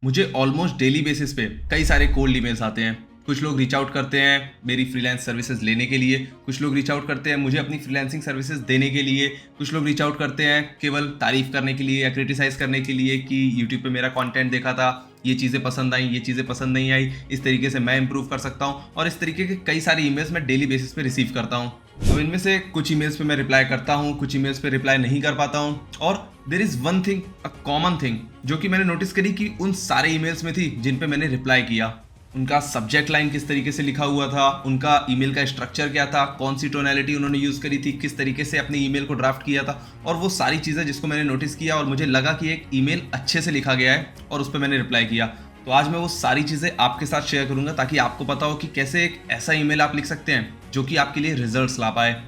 मुझे almost daily basis पे कई सारे कोल्ड ईमेल्स आते हैं। कुछ लोग रीच आउट करते हैं मेरी फ्रीलांस सर्विसेज लेने के लिए, कुछ लोग रीच आउट करते हैं मुझे अपनी फ्रीलांसिंग सर्विसेज देने के लिए, कुछ लोग रीच आउट करते हैं केवल तारीफ करने के लिए या क्रिटिसाइज करने के लिए कि यूट्यूब पे मेरा कंटेंट देखा था, ये चीज़ें पसंद आई, ये चीज़ें पसंद नहीं आई, इस तरीके से मैं इंप्रूव कर सकता हूँ। और इस तरीके के कई सारे ईमेल्स मैं डेली बेसिस पे रिसीव करता हूँ। तो इनमें से कुछ ईमेल्स पे मैं रिप्लाई करता हूँ, कुछ ईमेल्स पे रिप्लाई नहीं कर पाता हूँ। और there is one thing, a common thing, जो कि मैंने नोटिस करी कि उन सारे ईमेल्स में थी जिन पे मैंने रिप्लाई किया। उनका सब्जेक्ट लाइन किस तरीके से लिखा हुआ था, उनका ईमेल का स्ट्रक्चर क्या था, कौन सी टोनैलिटी उन्होंने यूज़ करी थी, किस तरीके से अपने ईमेल को ड्राफ्ट किया था, और वो सारी चीज़ें जिसको मैंने नोटिस किया और मुझे लगा कि एक ईमेल अच्छे से लिखा गया है और उस पर मैंने रिप्लाई किया। तो आज मैं वो सारी चीज़ें आपके साथ शेयर करूंगा ताकि आपको पता हो कि कैसे एक ऐसा ईमेल आप लिख सकते हैं जो कि आपके लिए रिजल्ट्स ला पाए।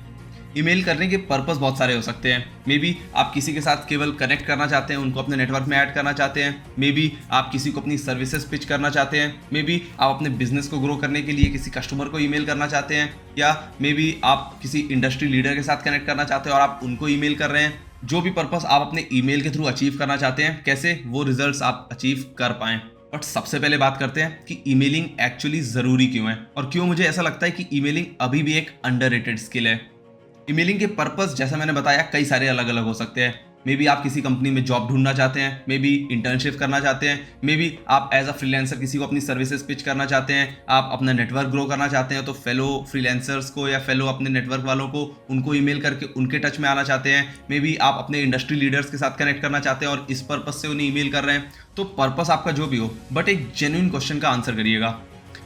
ईमेल करने के पर्पस बहुत सारे हो सकते हैं। मे बी आप किसी के साथ केवल कनेक्ट करना चाहते हैं, उनको अपने नेटवर्क में ऐड करना चाहते हैं। मे बी आप किसी को अपनी सर्विसेज पिच करना चाहते हैं। मे बी आप अपने बिजनेस को ग्रो करने के लिए किसी कस्टमर को ईमेल करना चाहते हैं, या मे बी आप किसी इंडस्ट्री लीडर के साथ कनेक्ट करना चाहते हैं और आप उनको ईमेल कर रहे हैं। जो भी पर्पस आप अपने ईमेल के थ्रू अचीव करना चाहते हैं, कैसे वो रिजल्ट्स आप अचीव कर पाएं। बट सबसे पहले बात करते हैं कि ईमेलिंग एक्चुअली ज़रूरी क्यों है और क्यों मुझे ऐसा लगता है कि ईमेलिंग अभी भी एक अंडररेटेड स्किल है। ईमेलिंग के पर्पस जैसा मैंने बताया कई सारे अलग अलग हो सकते हैं। मे बी आप किसी कंपनी में जॉब ढूंढना चाहते हैं, मे बी इंटर्नशिप करना चाहते हैं, मे बी आप एज अ फ्रीलांसर किसी को अपनी सर्विसेज पिच करना चाहते हैं, आप अपना नेटवर्क ग्रो करना चाहते हैं तो फेलो फ्रीलांसर्स को या फेलो अपने नेटवर्क वालों को उनको ईमेल करके उनके टच में आना चाहते हैं, मे बी आप अपने इंडस्ट्री लीडर्स के साथ कनेक्ट करना चाहते हैं और इस पर्पज से उन्हें ईमेल कर रहे हैं। तो पर्पस आपका जो भी हो, बट एक जेन्युइन क्वेश्चन का आंसर करिएगा।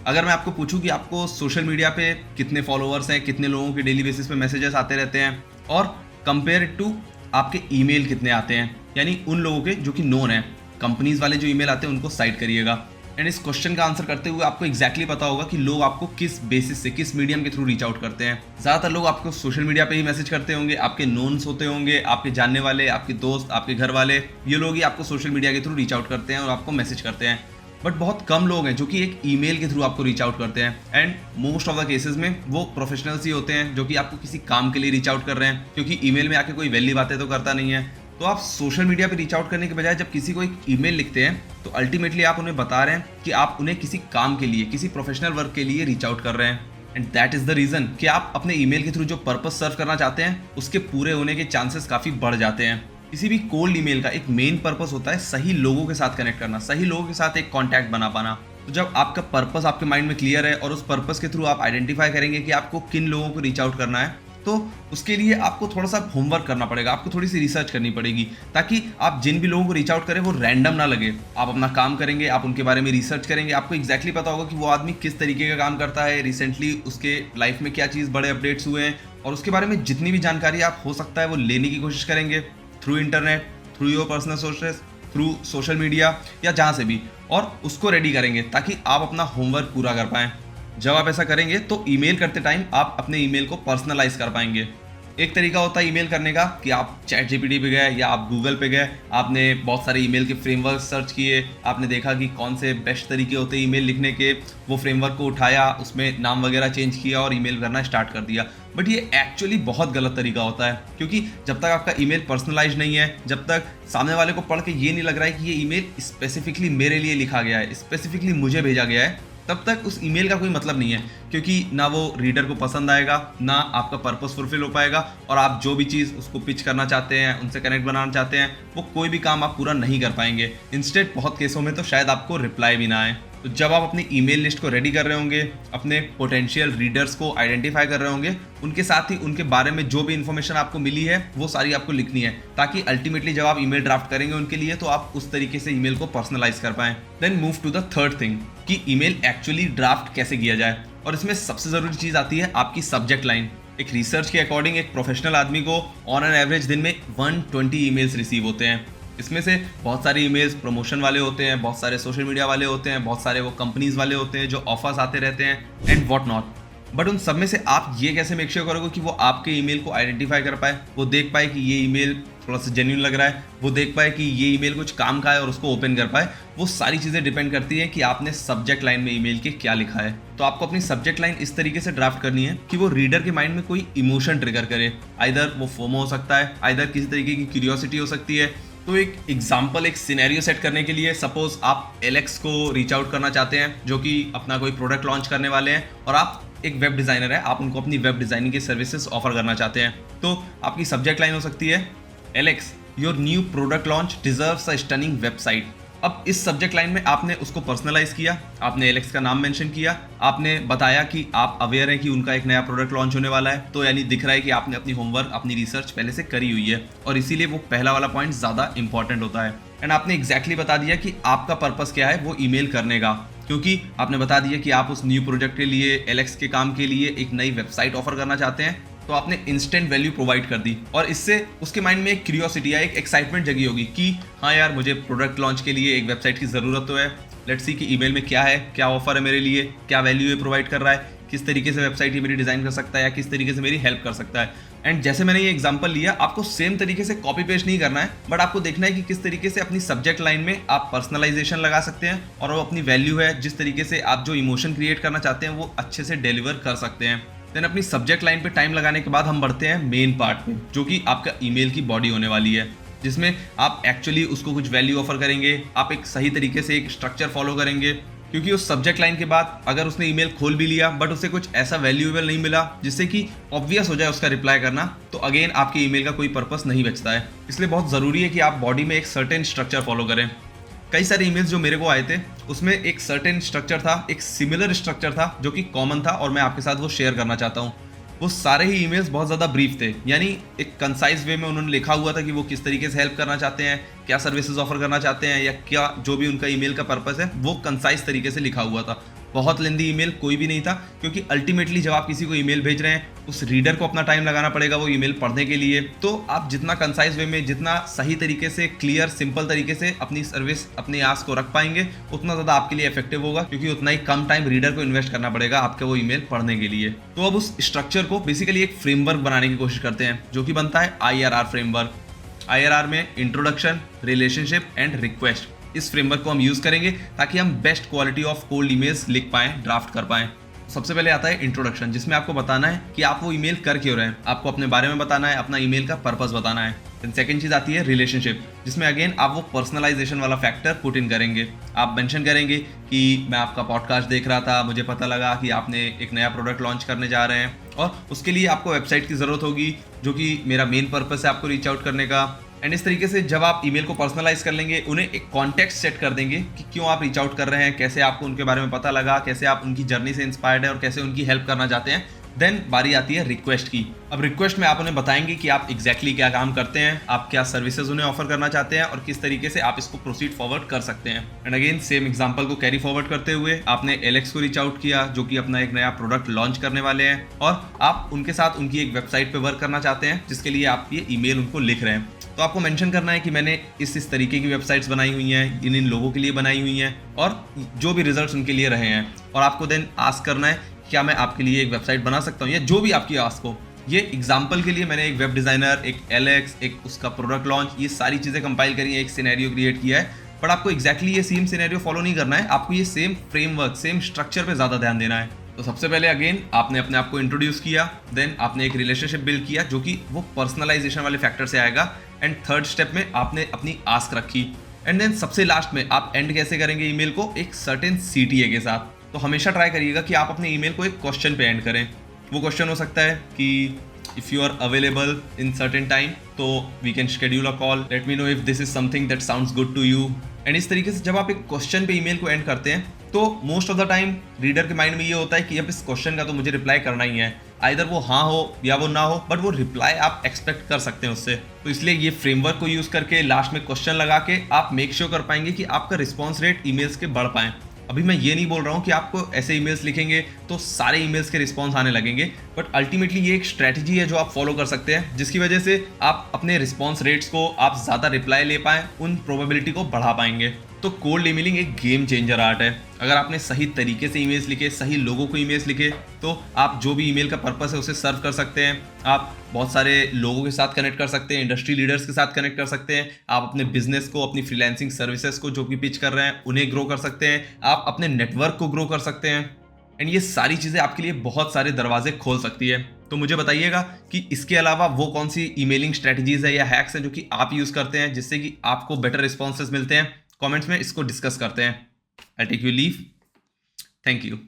अगर मैं आपको पूछूं कि आपको सोशल मीडिया पे कितने फॉलोअर्स हैं, कितने लोगों के डेली बेसिस पे मैसेजेस आते रहते हैं, और कंपेयर टू आपके ईमेल कितने आते हैं, यानी उन लोगों के जो कि नोन है, कंपनीज वाले जो ईमेल आते हैं उनको साइड करिएगा। एंड इस क्वेश्चन का आंसर करते हुए आपको एग्जैक्टली पता होगा कि लोग आपको किस बेसिस से, किस मीडियम के थ्रू रीच आउट करते हैं। ज़्यादातर लोग आपको सोशल मीडिया पे ही मैसेज करते होंगे, आपके नोन्स होते होंगे, आपके जानने वाले, आपके दोस्त, आपके घर वाले, ये लोग ही आपको सोशल मीडिया के थ्रू रीच आउट करते हैं और आपको मैसेज करते हैं। बट बहुत कम लोग हैं जो कि एक ईमेल के थ्रू आपको रीच आउट करते हैं। And most of the cases में वो प्रोफेशनल्स ही होते हैं जो कि आपको किसी काम के लिए रीच आउट कर रहे हैं, क्योंकि ईमेल में आके कोई वैली बातें तो करता नहीं है। तो आप सोशल मीडिया पे रीच आउट करने के बजाय जब किसी को एक ईमेल लिखते हैं तो अल्टीमेटली आप उन्हें बता रहे हैं कि आप उन्हें किसी काम के लिए, किसी प्रोफेशनल वर्क के लिए रीच आउट कर रहे हैं। And that is the reason कि आप अपने ईमेल के थ्रू जो पर्पस सर्व करना चाहते हैं उसके पूरे होने के चांसेस काफ़ी बढ़ जाते हैं। किसी भी कोल्ड ईमेल का एक मेन पर्पस होता है सही लोगों के साथ कनेक्ट करना, सही लोगों के साथ एक कांटेक्ट बना पाना। तो जब आपका पर्पस आपके माइंड में क्लियर है और उस पर्पस के थ्रू आप आइडेंटिफाई करेंगे कि आपको किन लोगों को रीच आउट करना है, तो उसके लिए आपको थोड़ा सा होमवर्क करना पड़ेगा, आपको थोड़ी सी रिसर्च करनी पड़ेगी, ताकि आप जिन भी लोगों को रीच आउट करें वो रैंडम ना लगे। आप अपना काम करेंगे, आप उनके बारे में रिसर्च करेंगे, आपको एग्जैक्टली पता होगा कि वो आदमी किस तरीके का काम करता है, रिसेंटली उसके लाइफ में क्या चीज़ बड़े अपडेट्स हुए हैं, और उसके बारे में जितनी भी जानकारी आप हो सकता है वो लेने की कोशिश करेंगे through internet, through your personal sources, through social media या जहाँ से भी, और उसको रेडी करेंगे ताकि आप अपना होमवर्क पूरा कर पाएँ। जब आप ऐसा करेंगे तो ईमेल करते टाइम आप अपने ईमेल को पर्सनलाइज कर पाएंगे। एक तरीका होता है ईमेल करने का कि आप चैट जीपीटी पे गए या आप गूगल पे गए, आपने बहुत सारे ईमेल के फ्रेमवर्क सर्च किए, आपने देखा कि कौन से बेस्ट तरीके होते हैं ईमेल लिखने के, वो फ्रेमवर्क को उठाया, उसमें नाम वगैरह चेंज किया और ईमेल करना स्टार्ट कर दिया। बट ये एक्चुअली बहुत गलत तरीका होता है, क्योंकि जब तक आपका ईमेल पर्सनलाइज नहीं है, जब तक सामने वाले को पढ़ के ये नहीं लग रहा है कि ये ईमेल स्पेसिफिकली मेरे लिए लिखा गया है, स्पेसिफिकली मुझे भेजा गया है, तब तक उस ईमेल का कोई मतलब नहीं है, क्योंकि ना वो रीडर को पसंद आएगा, ना आपका पर्पस फुलफिल हो पाएगा, और आप जो भी चीज़ उसको पिच करना चाहते हैं, उनसे कनेक्ट बनाना चाहते हैं, वो कोई भी काम आप पूरा नहीं कर पाएंगे। इंस्टेड बहुत केसों में तो शायद आपको रिप्लाई भी ना आए। तो जब आप अपनी ईमेल लिस्ट को रेडी कर रहे होंगे, अपने पोटेंशियल रीडर्स को आइडेंटिफाई कर रहे होंगे, उनके साथ ही उनके बारे में जो भी इन्फॉर्मेशन आपको मिली है वो सारी आपको लिखनी है, ताकि अल्टीमेटली जब आप ईमेल ड्राफ्ट करेंगे उनके लिए तो आप उस तरीके से ईमेल को पर्सनलाइज कर पाएं। Then move to the third thing कि ईमेल एक्चुअली ड्राफ्ट कैसे किया जाए, और इसमें सबसे ज़रूरी चीज़ आती है आपकी सब्जेक्ट लाइन। एक रिसर्च के अकॉर्डिंग एक प्रोफेशनल आदमी को ऑन एन एवरेज दिन में 120 ईमेल्स रिसीव होते हैं। इसमें से बहुत सारे ईमेल्स प्रमोशन वाले होते हैं, बहुत सारे सोशल मीडिया वाले होते हैं, बहुत सारे वो कंपनीज वाले होते हैं जो ऑफर्स आते रहते हैं एंड व्हाट नॉट। बट उन सब में से आप ये कैसे मेक श्योर करोगे कि वो आपके ईमेल को आइडेंटिफाई कर पाए, वो देख पाए कि ये ईमेल थोड़ा सा जेन्युइन लग रहा है, वो देख पाए कि ये ईमेल कुछ काम का है और उसको ओपन कर पाए। वो सारी चीज़ें डिपेंड करती हैं कि आपने सब्जेक्ट लाइन में ईमेल के क्या लिखा है। तो आपको अपनी सब्जेक्ट लाइन इस तरीके से ड्राफ्ट करनी है कि वो रीडर के माइंड में कोई इमोशन ट्रिगर करे। आइदर वो फोमो हो सकता है, आइदर किसी तरीके की क्यूरियोसिटी हो सकती है, तो एक एग्जाम्पल, एक सिनेरियो सेट करने के लिए सपोज आप एलेक्स को रीच आउट करना चाहते हैं जो कि अपना कोई प्रोडक्ट लॉन्च करने वाले हैं, और आप एक वेब डिज़ाइनर है, आप उनको अपनी वेब डिज़ाइनिंग की सर्विसेज ऑफर करना चाहते हैं। तो आपकी सब्जेक्ट लाइन हो सकती है, Alex your new product launch deserves a stunning website. अब इस सब्जेक्ट लाइन में आपने उसको पर्सनलाइज किया, आपने एलेक्स का नाम मेंशन किया, आपने बताया कि आप अवेयर हैं कि उनका एक नया प्रोडक्ट लॉन्च होने वाला है, तो यानी दिख रहा है कि आपने अपनी होमवर्क, अपनी रिसर्च पहले से करी हुई है, और इसीलिए वो पहला वाला पॉइंट ज़्यादा इंपॉर्टेंट होता है। एंड आपने एग्जैक्टली बता दिया कि आपका पर्पस क्या है वो ईमेल करने का, क्योंकि आपने बता दिया कि आप उस न्यू प्रोजेक्ट के लिए, एलेक्स के काम के लिए एक नई वेबसाइट ऑफर करना चाहते हैं, तो आपने इंस्टेंट वैल्यू प्रोवाइड कर दी, और इससे उसके माइंड में एक क्यूरियोसिटी या एक एक्साइटमेंट जगी होगी कि हाँ यार, मुझे प्रोडक्ट लॉन्च के लिए एक वेबसाइट की ज़रूरत तो है, लेट्स सी कि ईमेल में क्या है, क्या ऑफर है मेरे लिए, क्या वैल्यू ये प्रोवाइड कर रहा है, किस तरीके से वेबसाइट ये मेरी डिज़ाइन कर सकता है या किस तरीके से मेरी हेल्प कर सकता है। एंड जैसे मैंने ये एग्जांपल लिया, आपको सेम तरीके से कॉपी पेस्ट नहीं करना है, बट आपको देखना है कि किस तरीके से अपनी सब्जेक्ट लाइन में आप पर्सनलाइजेशन लगा सकते हैं, और वो अपनी वैल्यू है, जिस तरीके से आप जो इमोशन क्रिएट करना चाहते हैं वो अच्छे से डिलीवर कर सकते हैं। देन अपनी सब्जेक्ट लाइन पे टाइम लगाने के बाद हम बढ़ते हैं मेन पार्ट में, जो कि आपका ईमेल की बॉडी होने वाली है, जिसमें आप एक्चुअली उसको कुछ वैल्यू ऑफर करेंगे, आप एक सही तरीके से एक स्ट्रक्चर फॉलो करेंगे, क्योंकि उस सब्जेक्ट लाइन के बाद अगर उसने ईमेल खोल भी लिया बट उसे कुछ ऐसा वैल्यूएबल नहीं मिला जिससे कि ऑब्वियस हो जाए उसका रिप्लाई करना, तो अगेन आपके ईमेल का कोई पर्पस नहीं बचता है। इसलिए बहुत ज़रूरी है कि आप बॉडी में एक सर्टेन स्ट्रक्चर फॉलो करें। कई सारे ईमेल्स जो मेरे को आए थे उसमें एक सर्टेन स्ट्रक्चर था, एक सिमिलर स्ट्रक्चर था जो कि कॉमन था, और मैं आपके साथ वो शेयर करना चाहता हूँ। वो सारे ही ईमेल्स बहुत ज़्यादा ब्रीफ थे, यानी एक कंसाइज वे में उन्होंने लिखा हुआ था कि वो किस तरीके से हेल्प करना चाहते हैं, क्या सर्विसेज ऑफर करना चाहते हैं, या क्या जो भी उनका ईमेल का पर्पस है वो कंसाइज तरीके से लिखा हुआ था। बहुत लेंदी ईमेल कोई भी नहीं था, क्योंकि अल्टीमेटली जब आप किसी को ईमेल भेज रहे हैं, उस रीडर को अपना टाइम लगाना पड़ेगा वो ईमेल पढ़ने के लिए। तो आप जितना कंसाइज वे में, जितना सही तरीके से, क्लियर सिंपल तरीके से अपनी सर्विस, अपनी आस को रख पाएंगे, उतना ज़्यादा आपके लिए इफेक्टिव होगा, क्योंकि उतना ही कम टाइम रीडर को इन्वेस्ट करना पड़ेगा आपके वो ईमेल पढ़ने के लिए। तो अब उस स्ट्रक्चर को बेसिकली एक फ्रेमवर्क बनाने की कोशिश करते हैं, जो कि बनता है IRR फ्रेमवर्क। IRR में इंट्रोडक्शन, रिलेशनशिप एंड रिक्वेस्ट, इस फ्रेमवर्क को हम यूज करेंगे ताकि हम best quality of cold emails लिख पाएं, ड्राफ्ट कर पाएं। सबसे पहले आता है इंट्रोडक्शन, जिसमें आपको बताना है कि आप वो ईमेल कर क्यों रहे हैं, आपको अपने बारे में बताना है, अपना ईमेल का पर्पस बताना है। देन सेकंड चीज आती है रिलेशनशिप, जिसमें अगेन आप वो पर्सनलाइजेशन वाला फैक्टर पुट इन करेंगे। आप मेंशन करेंगे कि मैं आपका पॉडकास्ट देख रहा था, मुझे पता लगा कि आपने एक नया प्रोडक्ट लॉन्च करने जा रहे हैं, और उसके लिए आपको वेबसाइट की ज़रूरत होगी, जो कि मेरा मेन पर्पस है आपको रीच आउट करने का। एंड इस तरीके से जब आप ईमेल को पर्सनलाइज कर लेंगे, उन्हें एक कॉन्टेक्स्ट सेट कर देंगे कि क्यों आप रीच आउट कर रहे हैं, कैसे आपको उनके बारे में पता लगा, कैसे आप उनकी जर्नी से इंस्पायर्ड है और कैसे उनकी हेल्प करना चाहते हैं। देन बारी आती है रिक्वेस्ट की। अब रिक्वेस्ट में आप उन्हें बताएंगे कि आप एग्जैक्टली क्या काम करते हैं, आप क्या सर्विसेज उन्हें ऑफर करना चाहते हैं, और किस तरीके से आप इसको प्रोसीड फॉरवर्ड कर सकते हैं। एंड अगेन सेम एग्जांपल को कैरी फॉरवर्ड करते हुए आपने एलेक्स को रीच आउट किया, जो कि अपना एक नया प्रोडक्ट लॉन्च करने वाले हैं, और आप उनके साथ उनकी एक वेबसाइट पे वर्क करना चाहते हैं, जिसके लिए आप ये ईमेल उनको लिख रहे हैं। तो आपको मेंशन करना है कि मैंने इस तरीके की वेबसाइट्स बनाई हुई हैं, इन लोगों के लिए बनाई हुई हैं, और जो भी रिजल्ट्स उनके लिए रहे हैं, और आपको देन आस्क करना है क्या मैं आपके लिए एक वेबसाइट बना सकता हूँ, या जो भी आपकी आस्क हो। ये एग्जाम्पल के लिए मैंने एक वेब डिज़ाइनर, एक एलेक्स, एक उसका प्रोडक्ट लॉन्च, ये सारी चीज़ें कंपाइल करी है, एक सिनेरियो क्रिएट किया है। बट आपको एग्जैक्टली ये सेम सिनेरियो फॉलो नहीं करना है, आपको ये सेम फ्रेमवर्क, सेम स्ट्रक्चर पे ज़्यादा ध्यान देना है। तो सबसे पहले अगेन आपने अपने आप को इंट्रोड्यूस किया, देन आपने एक रिलेशनशिप बिल्ड किया, जो कि वो पर्सनलाइजेशन वाले फैक्टर से आएगा। एंड थर्ड स्टेप में आपने अपनी आस्क रखी, एंड देन सबसे लास्ट में आप एंड कैसे करेंगे ईमेल को, एक सर्टेन CTA के साथ। तो हमेशा ट्राई करिएगा कि आप अपने ईमेल को एक क्वेश्चन पे एंड करें। वो क्वेश्चन हो सकता है कि if you are available in certain time, तो we can schedule a call, let me know if this is something that sounds good to you. And इस तरीके से जब आप एक क्वेश्चन पे ईमेल को एंड करते हैं, तो most of the time reader के माइंड में ये होता है कि अब इस क्वेश्चन का तो मुझे रिप्लाई करना ही है, आइदर वो हाँ हो या वो ना हो, बट वो रिप्लाई आप एक्सपेक्ट कर सकते हैं उससे। तो इसलिए ये फ्रेमवर्क को यूज़ करके लास्ट में क्वेश्चन लगा के आप मेक श्योर कर पाएंगे कि आपका रिस्पॉन्स रेट ईमेल्स के बढ़ पाएँ। अभी मैं ये नहीं बोल रहा हूँ कि आपको ऐसे ईमेल्स लिखेंगे तो सारे ईमेल्स के रिस्पॉन्स आने लगेंगे, बट अल्टीमेटली ये एक स्ट्रैटेजी है जो आप फॉलो कर सकते हैं, जिसकी वजह से आप अपने रिस्पॉन्स रेट्स को, आप ज़्यादा रिप्लाई ले पाएँ, उन प्रोबेबिलिटी को बढ़ा पाएंगे। तो कोल्ड ईमेलिंग एक गेम चेंजर आर्ट है। अगर आपने सही तरीके से ईमेल्स लिखे, सही लोगों को ईमेल्स लिखे, तो आप जो भी ईमेल का पर्पस है उसे सर्व कर सकते हैं। आप बहुत सारे लोगों के साथ कनेक्ट कर सकते हैं, इंडस्ट्री लीडर्स के साथ कनेक्ट कर सकते हैं। आप अपने बिजनेस को, अपनी फ्रीलांसिंग सर्विसेज को जो भी पिच कर रहे हैं उन्हें ग्रो कर सकते हैं। आप अपने नेटवर्क को ग्रो कर सकते हैं। एंड ये सारी चीज़ें आपके लिए बहुत सारे दरवाजे खोल सकती है। तो मुझे बताइएगा कि इसके अलावा वो कौन सी ईमेलिंग स्ट्रेटजीज है या हैक्स हैं जो कि आप यूज़ करते हैं जिससे कि आपको बेटर रिस्पॉन्सेज मिलते हैं। कमेंट्स में इसको डिस्कस करते हैं। I take you leave. Thank you.